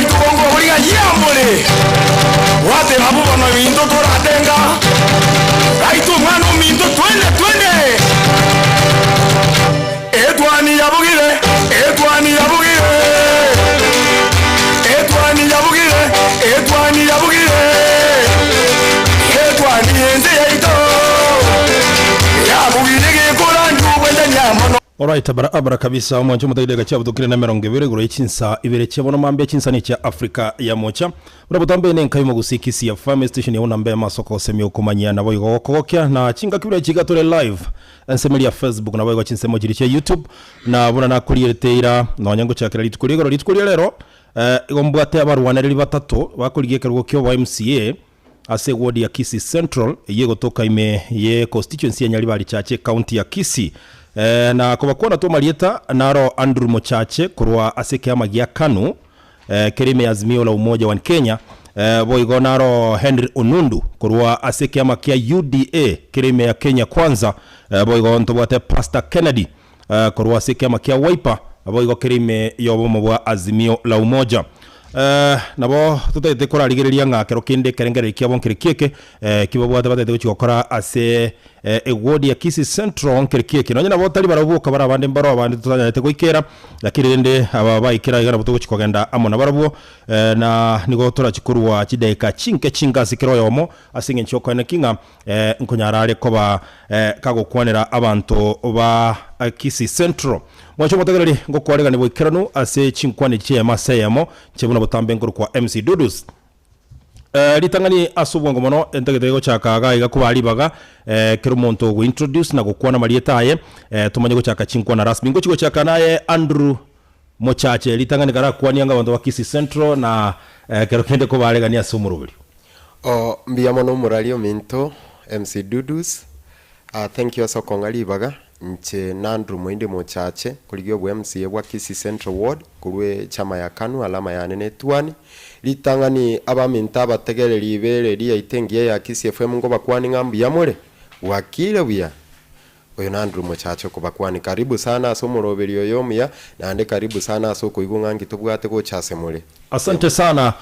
itugongo buriga yambole wate habu bana mindo toratenga aitu mwana mindo twende etwani yabugire enze yaito yabugire gekora nduwenda nyamano. Alright, abara kabisa mwancho mutagidega cha budukire na 20 guro y'ichinsa ibere cyabona mambe y'ichinsa ni cya Afrika ya mocha urabutambe ne nkayo Gusii Kisii ya farm station ya unambe masoko semyo kumanya na boyo kokokya na chinga kibire chigatore live ensemeli ya Facebook na boyo chinsemo kiri cya YouTube na buna nakuriyeteira na wanyango cyakira litkuliye rero igombwate abarwaneri batatu bakuriye kerugo kyo wa MCA ase ward ya Kisii Central yego toka ime ye constituency ya Nyaribari chache county ya Kisii. Na kwa kuwa nato malieta naro Andrew Mochache kurwa aseke ama gia Kanu kerime ya Azimio la Umoja wa Kenya boigo naro Henry Onundu kurwa aseke ama kia UDA kerime ya Kenya Kwanza boigo ntobwate Pastor Kennedy kurwa aseke ama kia Wiper boigo kerime yobomo wa Azimio la Umoja. Nabo tutete kora ligeriria ngakero kinde kerengere kiabon kirikeke kibabwate batete gukora ase ward ya Kisii Central kirikeke nonye nabo tari barabuka barabande mbaro abandi tutanyete kuikera lakini rende aba bayikira igana butugo chikogenda amona barabuo na nigo tora chikurwa chideka chinga sikiro yomo asinge nchoko ne kinga nkonyarare koba kagokwanira abantu ba Kisii Central mwacho mutagarari ngokwarega nibo ikiranu ase chinkwane che masayamo chebuna butambe nguru kwa MC Dudus litangani asubwango mono entegedego chakaga igakubali baga kero monto go introduce na gukwana marieta ye tumanye go chaka chinkwana rasmi ngo chigo chaka naye Andrew Mochache litangani gara kwani anga bantu wa Kisii Central na kero kende ko balega ni asumurubiri mbia mono muralio minto MC Dudus thank you so kongali baga nche Andrew Mochache kuligio bwa MCA bwa Kisii Central Ward kulwe chama ya Kanu alama ya nene tuani litangani abaminta bategereri ibere ria itengiye ya Kisii FM ngo bakwani ngambi yamore wakile buya oyo Andrew Mochache ko bakwani karibu sana asomuroberi yoyomya nande karibu sana asoko igungangi tubwate go chase mure. Asante sana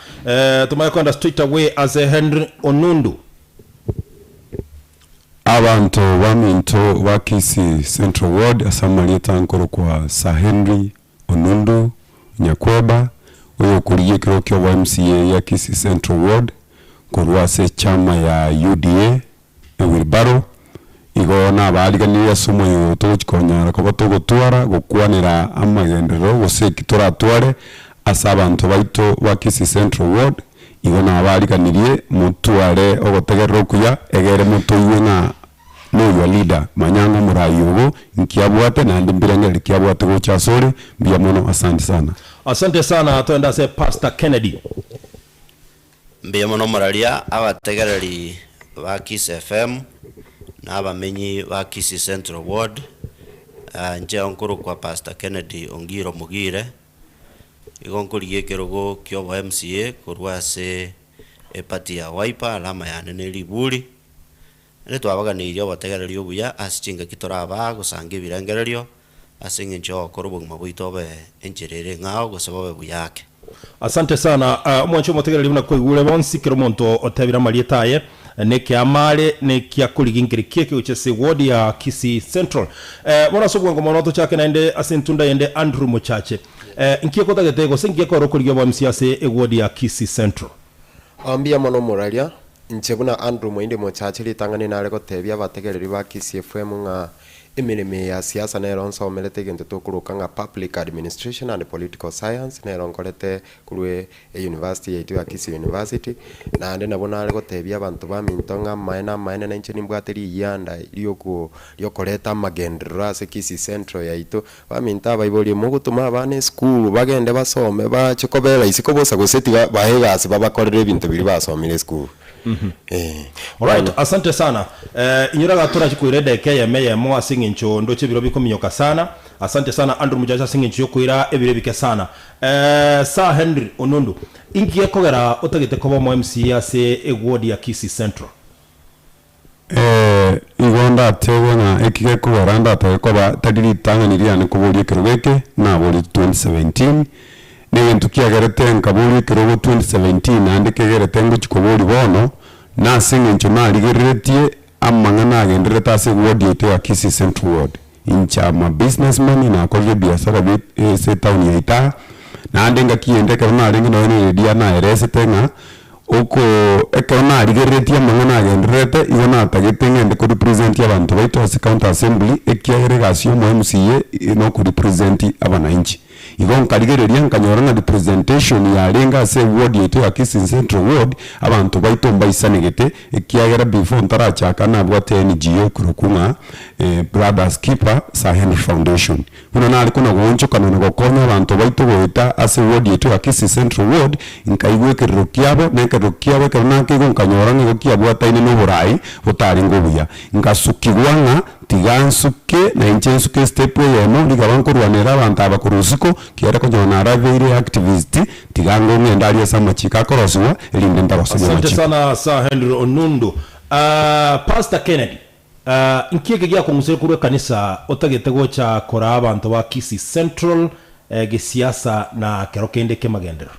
tumayekwenda straight away as a Henry Onundu abantu baminto wa Kisii Central Ward asamalieta nkoro kwa Sir Henry Onundu Nyakweba oyo kuriye kirokyo wa MCA ya Kisii Central Ward kurwa se chama ya UDA Wilbaro igona abaliganira sumo yo tochikonyara ko batogotwara gukwanira amagendero gose kitora tware asabantu baito wa Kisii Central Ward igona abaliganirie mutware ogotegerero kuya egere mutuye na no leader manyango murayogo nkiabwate na ndimbirengeri kiabwate go chasore mbia mono. Asante sana twenda se Pastor Kennedy mbia mono muralia abategereri ba Kisii FM na abamenyi ba Kisii Central Ward nje onkuru kwa Pastor Kennedy Ongiro Mugire igonkuriye kerogo kyo wa MCA kurwa se epati ya Wiper alama ya nene liburi neto abaganirio bategererio buya asichinga kitoraba gusange birengererio asinge ncho korubo mabwito be enjerere ngao gusaba buyake. Asante sana mwancho mutegererio na kwigure bonsi kero monto otabira marietaye ne kiamale ne kiakuligingiri keke uchese ward ya Kisii Central mwana sobwango monoto chake naende asintunda yende Andrew Mochache nkieko tagetego sengieko rokoligyo ba MCA ward ya Kisii Central ambia mono moralia nchebuna Andrew Mochache litangani nale gotebia bategereri ba Kisii FM nga emirime ya siasa na eronso omelete gento tokuruka nga public administration and political science na eronkolete kulwe university ya Kisii University na ande nabona ale gotebia abantu ba mintonga maena na nchini mbwateri yanda yokoleta magendero ase Kisii Central yaito ba minta baiboli mugutuma abane school bagende basome bachikobera isiko bosa goseti bahegase babakorere ibintu biri basomire school. Alright, asante sana inyuraga tora chikwirede keye mo asinge ncho ndo chibiro bikominyoka sana. Asante sana Andrew Mochache asinge ncho kwira ebire bike sana Sir Henry Onundu ingiye kogera otagete koba mo MCA ase ward ya Kisii Central igonda tewe na ekike kugaranda takoba tadiri tangani ria ne kubolie kerweke na boli 2017 ne ntukiagerete nkaburi kirogo 2017 ande kegerete nguchikobori bono na singencho na ligeretie amangana agendereta ase ward yetu ya Kisii Central Ward inchama businessman na akorye biashara se town ya ita na ande ngakiende kana aringi no ne dia na eresete nga uko ekona ligeretie amangana agenderete igona atagete ngende ko represent abantu baito ase county assembly ekiagere gasio mo MCA no ko represent abananchi igon kaligereria nkanyora na representation ya lenga se ward yetu ya Kisii Central Ward abantu baito mbaisanegete ekiagera before ntarachaka na bwate NGO kurukunga Brothers Keeper Sahel Foundation kuna na alikuna goncho kana no gokonya abantu baito goita ase ward yetu ya Kisii Central Ward inkaigwe kerokiabo nekerokiabo kana kigon kanyora ngo kiabwata ine no burai butari ngobuya nkasukigwanga tigansuke na inchensuke step yemo ligabankurwanira abantu abakurusiko kiera kujona ravire activist tigango ngenda sama chika koroswa elinde ndabasubira. Asante sana Sir Henry Onundu. Pastor Kennedy, inkiege gya kumusire kurwe kanisa otagete gocha kora abantu ba Kisii Central gisiasa na kerokende kemagendero.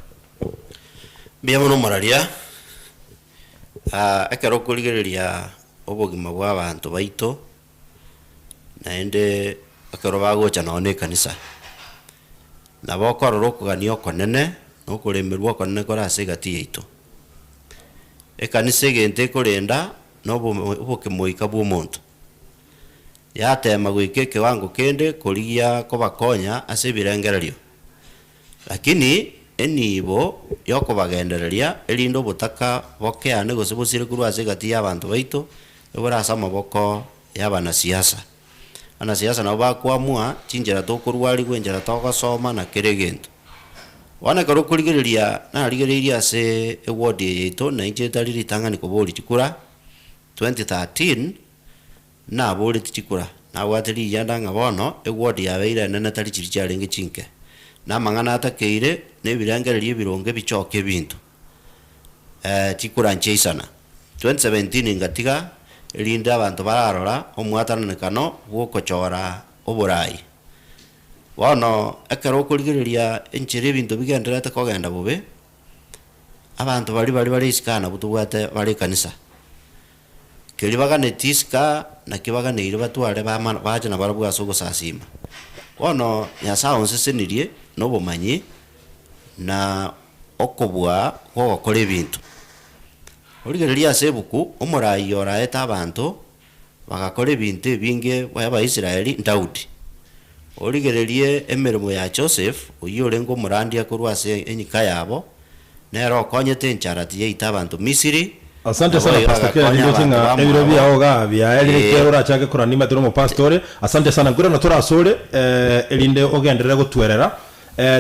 Biamono mararia akero kuligereria obogima bwa abantu baito naende akero bagocha none kanisa na bokororo kuganio konene no kuremerwa konene kora ase gati yeito ekanisa gente korenda no boke moika bwo muntu yatema gwike kiwango kende kurigia kobakonya ase birengererio lakini enibo yoko bagendereria elindo butaka bokeane gosibusire kuru ase gati y'abantu baito ebora sama boko y'abana siasa ana siasa na bakwamua chinjera tokurwari gwenjera togosoma na kiregento wana karo kurigereria na rigereria ase eward yeito na inje tariri tangani kobori chikura 2013 na bori chikura na wateri yanda ngabono eward yabeira nene tari chiricharenge chinke na mangana atakeire ne birangereria bironge bichoke bintu chikura ncheisana 2017 ngatiga linda abantu bararora omwatananekano gwokochora oburai wono ekero kurigereria enchire bintu bigenderete kogenda bube abantu bari iskana butubwate bari kanisa kelibaga netiska na kibaga neire batware baje na barabwa sogo sasima wono nyasa onsesenirie no bomanyi na okobwa gokore bintu origereria sebuku omorai oraeta abantu bagakore bintu binge bya Israeli Daudi origererie emerimo ya Joseph uyorengo murandi akorwa ase enyika yabo nero konyete encharati yeita abantu Misiri. Asante sana Pastor Kennedy ndotinga ebiro byaoga bya elirikero rachake kurani matero mo pastore. Asante sana ngura natura sore elinde ogenderera gutwerera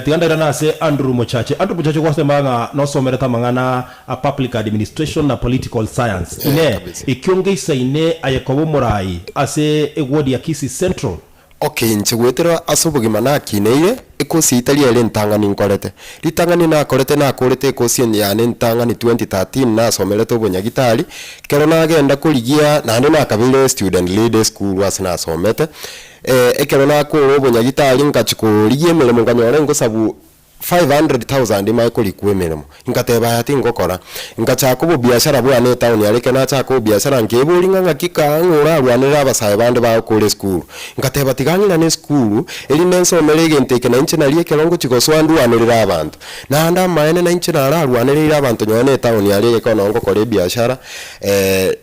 tiganda na ase Andrew Muchache kwase manga no somereta mangana a public administration na political science ine ikyonge isaine ayekobo murai ase egwodi ya Kisii Central. Okay, nchigwetera asubugima na kineire ekosi itali ele ntangani nkorete litangani na korete na korete ekosi ya ntangani 2013 na somerete obonyagitali kero na agenda kurigia na ndo na kabile student leader school wasina somete ekero na ko obonyagitali nkachikurigie melemo nganyore ngosabu 500,000 maikoli kwemeremo nkateba ati ngokora nkachako biashara bwa ne town yareke na chako biashara ngeburinga ngakika ngura rwanira abasaye bande ba kole school nkateba tiganyira ne school eli nenso melege nteke na inche na lieke longo chigoswandu anurira abantu na anda maene na inche na rwanira abantu nyone town yareke kono ngokore biashara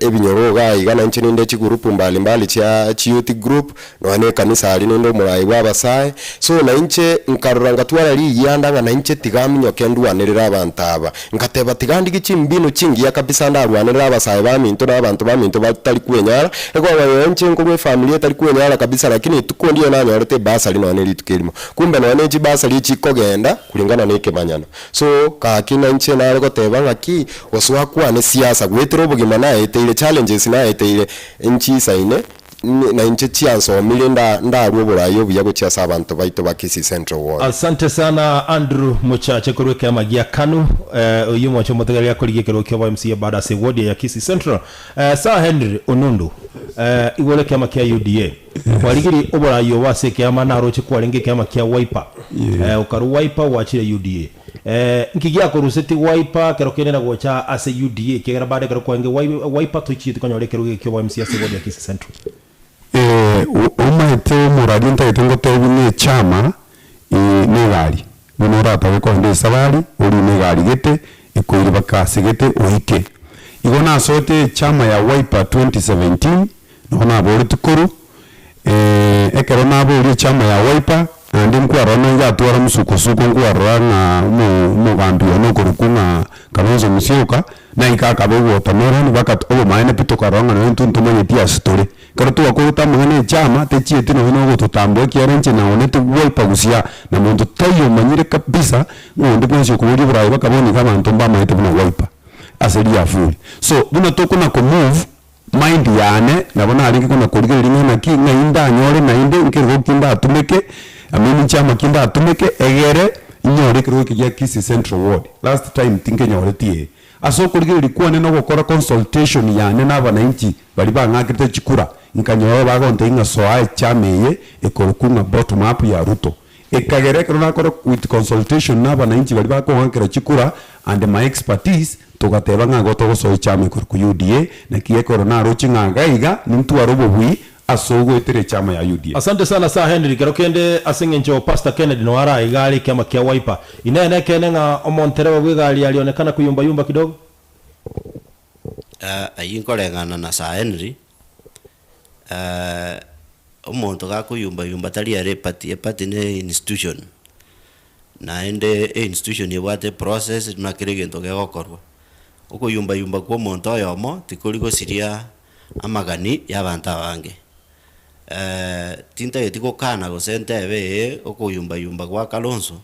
ebinyoroga igana inche ninde chigurupu mbali cha youth group no ne kanisa ali ndo murai wa abasaye so na inche nkaruranga twara li yanda na inche tigaminyo kendu anirira abantaba nkateba tigandi gichimbino chingiya kabisa ndarwanira abasaye baminto n'abantu baminto batari kwenyara ego wayenche ngomwe familia tari kwenyara kabisa lakini tukondiyo nanyorete basali no aneri tukerimo kumbe no aneji basali chikogenda kulingana neke manyano so kakina inche nare goteba ngaki oswa kwa ne siasa gwetero bugima na eteire challenges na eteire inchi saine na inche chianso milinda ndaru burayo bya gucyasa abantu baito ba Kisii Central Ward. Asante sana Andrew Muchache kurweka magia kanu uyu mwacho motegaria kuligekero kwa MCA baada ya ward ya Kisii Central. Sir Henry Onundu igole kiama kia UDA kwarigiri uburayo wase kiama naroche kwaringe kiama kia Wiper ukaru Wiper wachire UDA nkigia koruseti Wiper kero kenena gocha ase UDA kigera bade kero kwenge Wiper tuchite konyore kero gikyo wa MCA segodi ya Kisii Central umaite muradi ntaitengo tebune chama ne gari bunora tawe ko ndi sabari uri ne gari gete ikoiri bakase gete oike igona sote chama ya Wiper 2017 nona bori tukuru ekero nabo chama ya Wiper ndi nkwaro ya twara musukusuko nkwaro na mu gambio no kurukunga Kalonzo Musyoka na ikaka bego tamera bakat obo maene pito karonga no ntuntumo yetia story kero tu akoruta mwene chama techiete no no gututambwe kierenche na onetu Wiper gusia na muntu tayo manyire kabisa ngondi kwenye kuburi burayi bakaboni kama ntomba maite buna Wiper aseli afuri so buna tokuna ko move mind yane nabona ari kuna kurigera rimwe na kinga inda nyore na inde nkero kinda atumeke amini chama kinda atumeke egere nyore kero kijya Kisii Central Ward last time tinke nyore tie aso kurigera likuwa neno gukora consultation yane n'abananchi bari bangakirite chikura nkanyoro bagonte inga soa chameye ekorokunga bottom up ya Ruto ekagere kero nakora with consultation n'abananchi bari bakohankira chikura and my expertise tugateba nga goto goso chama ku UDA na kiekoro na rochi nga gaiga nintu arobobui asogo etere chama ya UDA. Asante sana sa Henry garokende asenge njo Pastor Kennedy no ara igali kama kia Wiper inene kenenga omontereba gwigali alionekana kuyumba yumba kidogo ayinkolengana na sa Henry omonto ga kuyumba yumba tali are party ne institution na ende institution yewate process makirigento gegokorwa uko yumba kwa monto yomo tikoligo siria amagani y'abantu abange tinta getiko kana go sentebe uko yumba kwa Kalonzo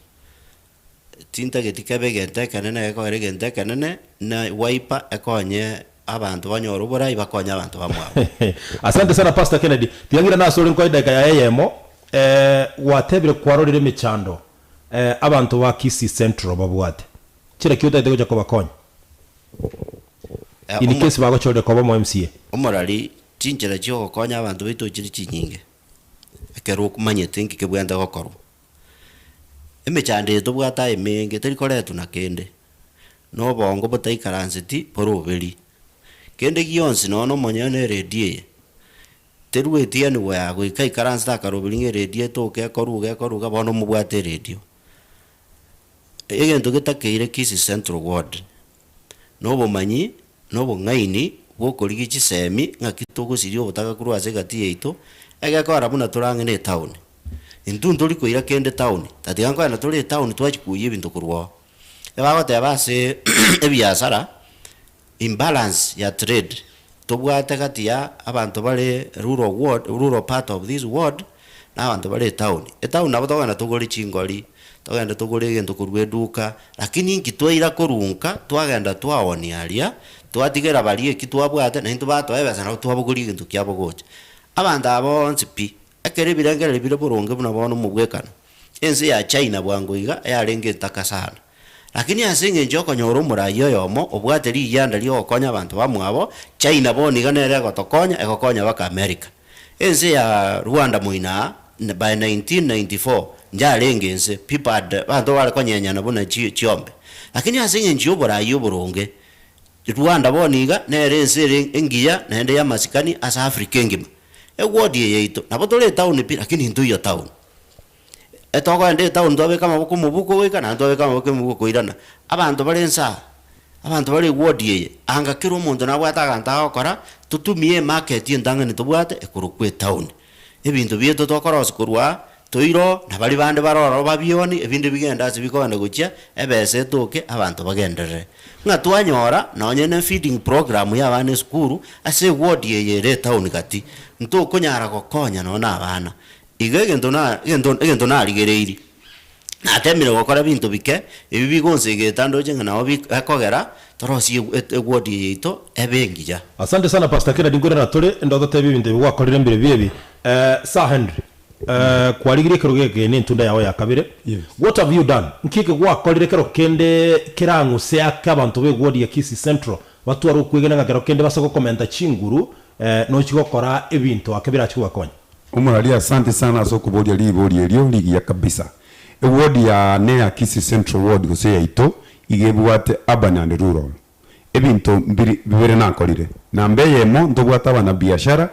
tinta getikebe gente kanene eko regente kanene na Wiper ekonye abantu banyoro borai bakonya abantu bamwa. Asante sana Pastor Kennedy tiagira na sori nko idaka ya yemo watebire kwarorire michando abantu ba Kisii Central babwate kire kiuta itego jako bakonya ini kesi bago chode ko mo MCA omorali chinjira cyo gukonya abantu bitu kiri chinyinge akero kumanye tinki kebwenda gokoro emechande to bwata emenge teri koretu na kende no bongo botai karansiti porobeli kende gionsi no monyane redie teru etiani wa guikai karansta karobeli redie to ke koruga bono mubwate radio egento getakeire Kisii Central Ward nobo manyi nobo ngaini wokorigi chisemi ngakitugo sirio botaka kurwa segati yeito egakora buna turangene town intuntu likoira kende town tati yango na tuli town twachikuye bintu kurwa ebagote base ebiasara imbalance ya trade tobwate kati ya abantu bale rural part of this ward na abantu bale town nabo togana tugori chingori togenda tugure gento kurwe duka lakini nkitwaira korunka twagenda twaoni aria twatigera bali kitwabwate na into bato ebesa na twabuguri gento kyabogoche abanda abo nsipi akere birangere bire boronge buna bono mubwekana ense ya China bwangoiga yarenge takasana lakini asenge njoko nyoro murayo yomo obwate ri yanda ri okonya abantu bamwabo China boniga nere gotokonya egokonya baka America ense ya Rwanda muina by 1994 njalengense people bantu bale konyenya na bona chiombe lakini asenge njyo borayo boronge Rwanda boniga nerense engiya nende ya masikani asa Africa ngima egwodi yeito nabotole town pi lakini ndu yo town etoko ende town dobe kama boko mubuko weka na dobe kama boko mubuko irana abantu balensa abantu bale wodi ye anga kiro omuntu nabwata ganta okora tutumie market yendangani tubwate ekurukwe town ebintu bieto tokorosi kurwa toiro na bali bande baroro babioni ebintu bigenda zibikona guchya ebese toke abantu bagendere ngatwanyora nonyene feeding program ya bane skuru ase ward ye town kati nto konyara gokonya nona abana igegento na ligereiri na temire gokora bintu bike ebi bigonse getando jenga na obi akogera torosi ward ye ito ebengija. Asante sana Pastor Kennedy ngore na tole ndoto tebi bintu bwakorire mbere biebi Sir Henry kwarigire kerogege ni ntunda yawe ya kabire what have you done nkike gwakorire kero kende kirangu se akabantu be ward ya Kisii Central watu arukwigena ngakero kende basako komenta chinguru no chigokora ebintu akebira chigwakonya Umuralia asante sana so kubodia elio ligi ya kabisa. Ward ya ne Kisii Central Ward Gusii ito igebwate urban and rural. Ebintu bibere nakolire. Na mbeyemo ndobwata bana biashara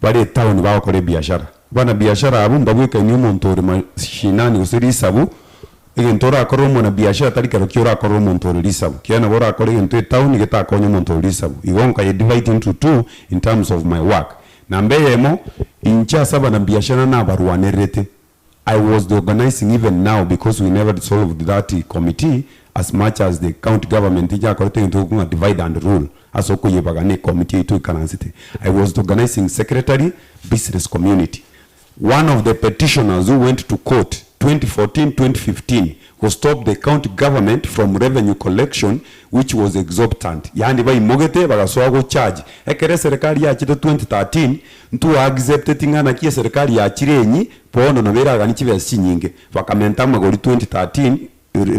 bari town bakore biashara. Bana biashara abo ndabweka ni umuntu uri mashinani usiri sabu. Igentora akoro mona biashara tarikaro kiora akoro umuntu uri sabu. Kiana bora akore into town igeta konyo umuntu uri sabu. Igonka ye divide into two in terms of my work. Na mbeyemo incha saba na biashara na baruanerete. I was the organizing even now because we never solved that committee as much as the county government ija korete into divide and rule asoko yebagane committee to kanansite. I was the organizing secretary business community. One of the petitioners who went to court 2014-2015 who stopped the county government from revenue collection which was exorbitant. Yani bai mogete bagasoa go charge. Ekere serikali ya chito 2013 ntu accepted ngana kia serikali ya chirenyi pono na vera gani chive sinyinge. Wakamenta magori 2013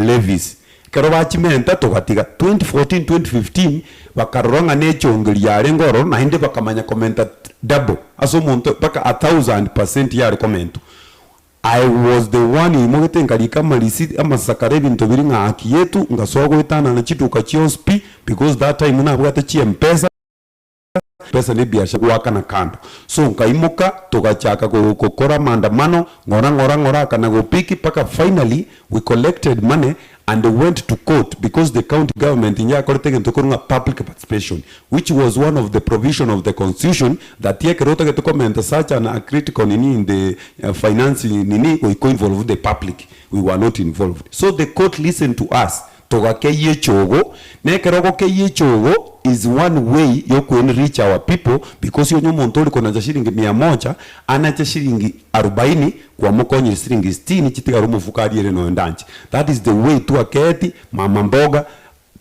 levies. Kero bachimenta togatiga 2014-2015 bakaronga nechongeli ya rengoro na hinde bakamanya komenta double. Aso monto baka 1000% ya komento. I was the one imogete ngalika malisi ama sakare bintu biri nga haki yetu ngasogo itana na chitu kachiospi because that time na bwate chi mpesa pesa ni biashara waka na kando so nkaimuka tugachaka gukora maandamano ngora kana gopiki paka finally we collected money and went to court because the county government in yakorete ntokorunga public participation which was one of the provision of the constitution that yekerota to comment such an critical in the finance nini we involve the public. We were not involved, so the court listened to us togake yechogo nekerogo ke yechogo is one way you can reach our people because yonyo montoli kona shilingi 100 anacha shilingi 40 kwa mukonyi shilingi 60 chitiga rumu fukari ere no ndanchi. That is the way to aketi mama mboga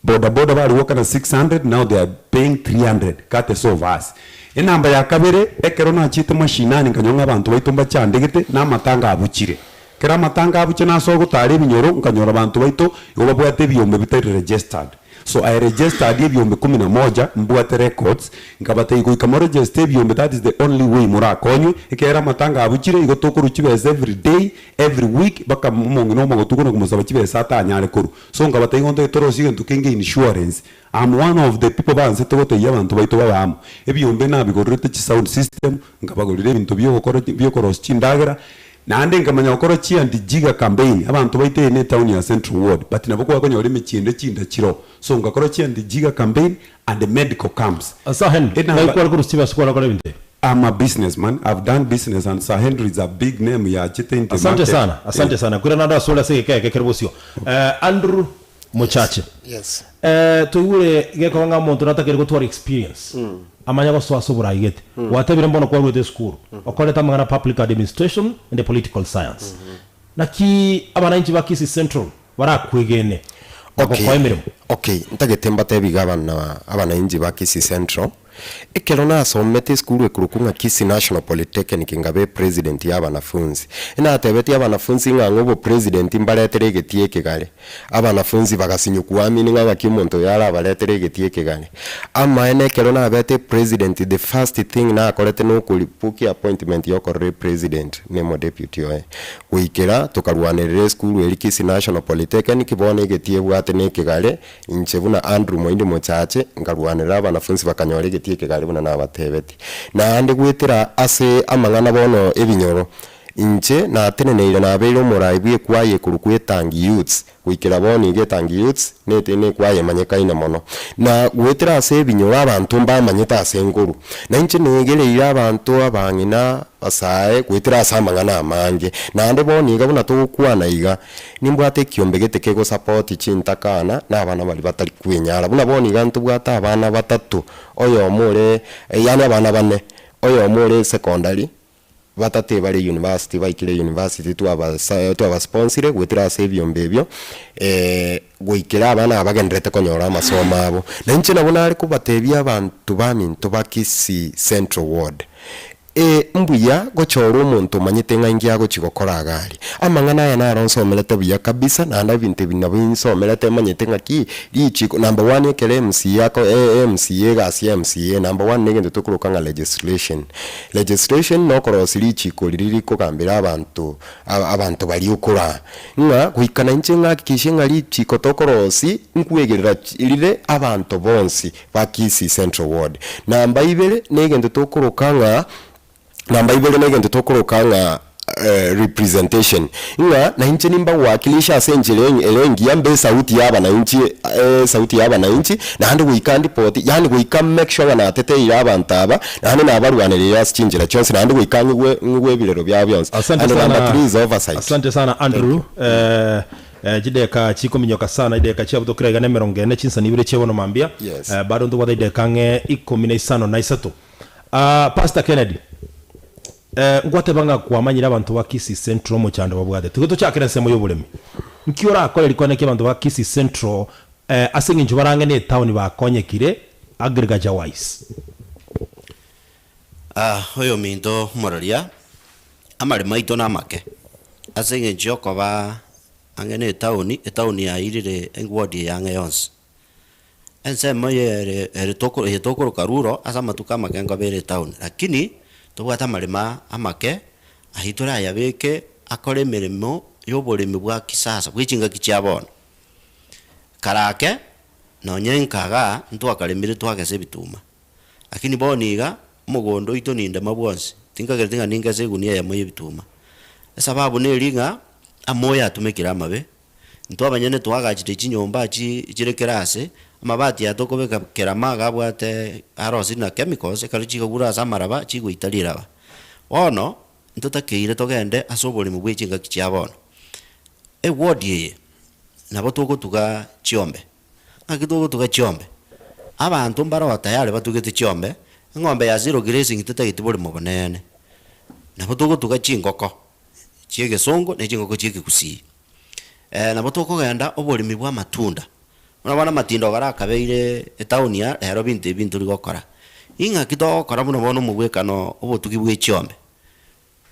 boda bali woka na 600 now they are paying 300 kate so vast. Enamba ya kabere ekero na chite mashinani kanyonga abantu baitomba chandegete na matanga abuchire kera matanga abuche na sogo tari binyoro nkanyora abantu baito yobabwate biyombe bitari registered. So I registered biyombe 11 mbwate records nkabate iko ikamo register biyombe. That is the only way mura konyu ekera matanga abuchire igo tokuru chibese every day every week baka mongi no mago tukono kumusaba chibese atanyale kuru so nkabate ngondo toro sige ntukenge insurance. I'm one of the people banse togote yabantu baito babamu ebiyombe nabigorete chi sound system nkabagorire bintu byo koros chindagera nande nkamanya okoro chi anti-jiga campaign abantu baite ne town ya Central Ward but naboko wakonya uri michinde chinda chiro so ngakoro chi anti-jiga campaign and the medical camps. Sahen kwa kurusiba sikuwa kwa binte. I'm a businessman. I've done business and Sir Henry is a big name ya chite international. Asante sana kuna nada sola sike kekerbosio Andrew Muchache. Yes. Tuure geko nga muntu natakere gutwara experience amanya baso asobura igete watabira mbono kwa rwete school okoleta mangana public administration and the political science naki abananchi ba Kisii Central barakwegene okay ntagetemba tebigabana abananchi ba Kisii Central Ekelona asomete skulu ekurukunga Kisii National Polytechnic ngabe president y'abanafunzi. Ina atebeti y'abanafunzi ngobo president mbaletere getie kegale. Abanafunzi bagasinyukuamini nga kimonto yala baletere getie kegale. Ama ene kelona abete president the first thing na akolete no kulipuki appointment yokore president nemo deputy oe. Kuikera tokarwanere skulu eri Kisii National Polytechnic bone getie bwate ne kegale inchebuna Andrew Moinde Mochache ngarwanera abanafunzi bakanyore tieke galibona nabatebeti na ande gwetera ase amangana bono ebinyoro inche na teneneira na bero moraibwe kwaye kurukwetangi youths kwikira boni getangi youths netene kwaye manyekaina mono na gwetera ase ebinyoro abantu mbamanyeta ase nguru na inche negereira abantu abangina asae gwetera ase amangana amange na ande boni gabona tukwana iga nimbwate kiombe geteke go support chintakana na abana bali batali kwenyara buna boni gantu bwata abana batatu oyo mure yani abana bane oyo mure secondary batate bali university baikire university tu aba sponsor gwetira savio mbebyo gwikira abana abagendrete konyora amasomo abo na inche nabona ari kubatebya abantu bamintu ba Kisii Central Ward mbuya gochora omonto manyete ng'aingi agochigokora agari amang'ana aya naronsomerete buya kabisa naenda ebinto binabo insomerete manyete ng'aki richiko number 1 ekere MCA yako MCA gasi MCA number 1 negento tokuruka ng'a legislation nokorosi richiko riri kugambira abantu bari ukura ng'a guikana inche ng'akikishe ng'a richiko tokorosi nkwegerera rire abantu bonsi ba Kisii Central Ward namba 2 negento tokuruka ng'a representation na inchi nimba wakilisha senjere elengi yambe sauti yaba na inchi na handi guikandi poti yani guika make sure na tete yaba ntaba na handi na barwanirira sinjira chonse na handi guikangwe ngwe bilero bya byonse. Asante sana Andrew. Jideka chiko minyoka sana ideka chia butokira igane merongene chinsa nibire chebono mambia. Bado ndo ideka nge 15 na 3. Pastor Kennedy ngwate banga kwamanyira abantu ba Kisii Central mu cyando babwade tugoto cyakira nsemo y'oburemi nkiora akora likoneke abantu ba Kisii Central asenga injo barange ne town bakonyekire agriculture wise hoyo mindo moralia amari maito na make asenga injo ko ba angene town ya irire engwadi yange yons ense moye tokoro karuro asama tukama kenga bere town lakini tugwata marima amake ahitura yabeke akore mirimo y'oburimi bwa kisasa bwichinga kicyabona karake nonyenkaga ntwakarimire twagese bituma lakini boniga mugondo ito ninde mabwonsi tinga ninga segunia ya moye bituma sababu nelinga amoya atumekira amabe ntwabanyene twagachite chinyomba chirekerase amabati atokobeka kerama gabwate arosi na chemicals ekarichika gura samaraba chigwitaliraba ono ntotakeire togende asobole mu bwichinga kicyabona ward ye nabo tuga chiombe tuga chiombe abantu mbaro tayari batugete chiombe ng'ombe ya zero grazing tutagitibole mu bonene nabo tuga chingoko chiege songo ne chingoko chiege Gusii nabo tokogenda obolimi bwa matunda unabona matindo garakabeire etown ya rero bintu rigokora inga kitokora muno bono mugwekano obotugi bwe chiombe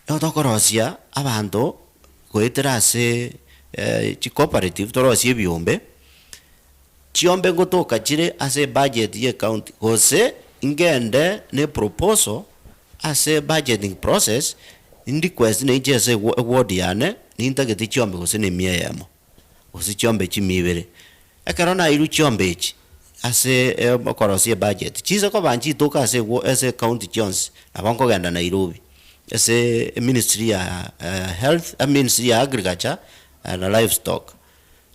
tokorosia abantu goeterase chi cooperative torosie ebiombe chiombe gotoka chire ase budget ye county gose ingende ne proposal ase budgeting process indi quest ne jese ward yane nintageti chiombe gose ne mieyemo gose chiombe chimibere ekarona iru chiombe echi ase okorosie budget chiza ko banchi toka ase county Jones abanko ganda Nairobi ase ministry ya health ministry ya agriculture na livestock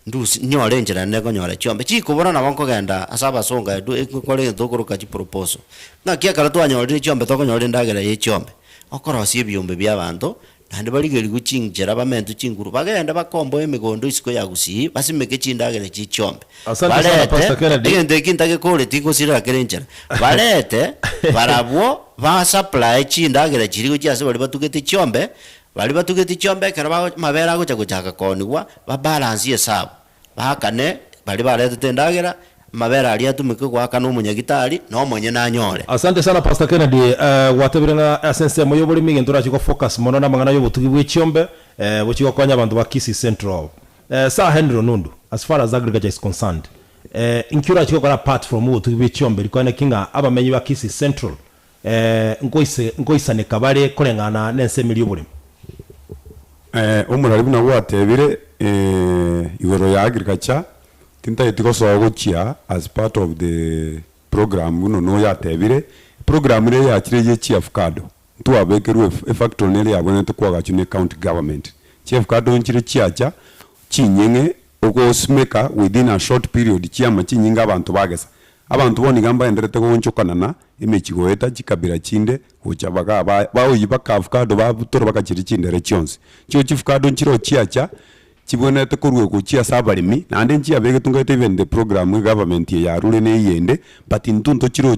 ndu nyore njira nego nyore chiombe chikubona na abanko ganda asaba songa ndu ekore ndokoroka chi proposal na kia karatu anyore chiombe toko nyore ndagera ye chiombe okorosie byombe by'abantu nandi baligeri guchingira bamentu chinguru bagenda bakombo emigondo isiko ya Gusii basimeke chindagere chichombe balete ende kintage kole tingo sira kerenjera balete barabwo ba supply chindagere chirigo cyase bali batugete chombe karaba mabera go chaguchaka konigwa ba balance yesabo bakane bali balete tendagera mabera ali atumike gwaka no munyagitari no monye na nyore. Asante sana Pastor Kennedy. Watebiranga asense moyo boli migendora chiko focus mono na mangana yo butugi bwe chiombe buchiko kwanya abantu ba Kisii Central. Sir Henry Nundu, as far as agriculture is concerned, inkura chiko kora part from butugi bwe chiombe likwana kinga abamenyi ba Kisii Central ngoise ne kabale kolengana nense miliyobuli. Omuralibu na watebire igoro ya agriculture tinta etikoso gochia as part of the program no yatebire program ile ya chireje chief kado tuabekeru factory ile yabonete kwaga chune county government chief kado nchire chiacha chinyenge ogo smeka within a short period chiama chinyinga abantu bagesa abantu boni gamba enderete gonchokanana emechigoeta chikabira chinde uchabaga baoyiba kafkado babutoro bakachiri chindere chionse chief kado nchiro chiacha chibonete kurwe kuchia sabalimi nande nchia bege tungate even the program government ya rule ne yende but intunto chiro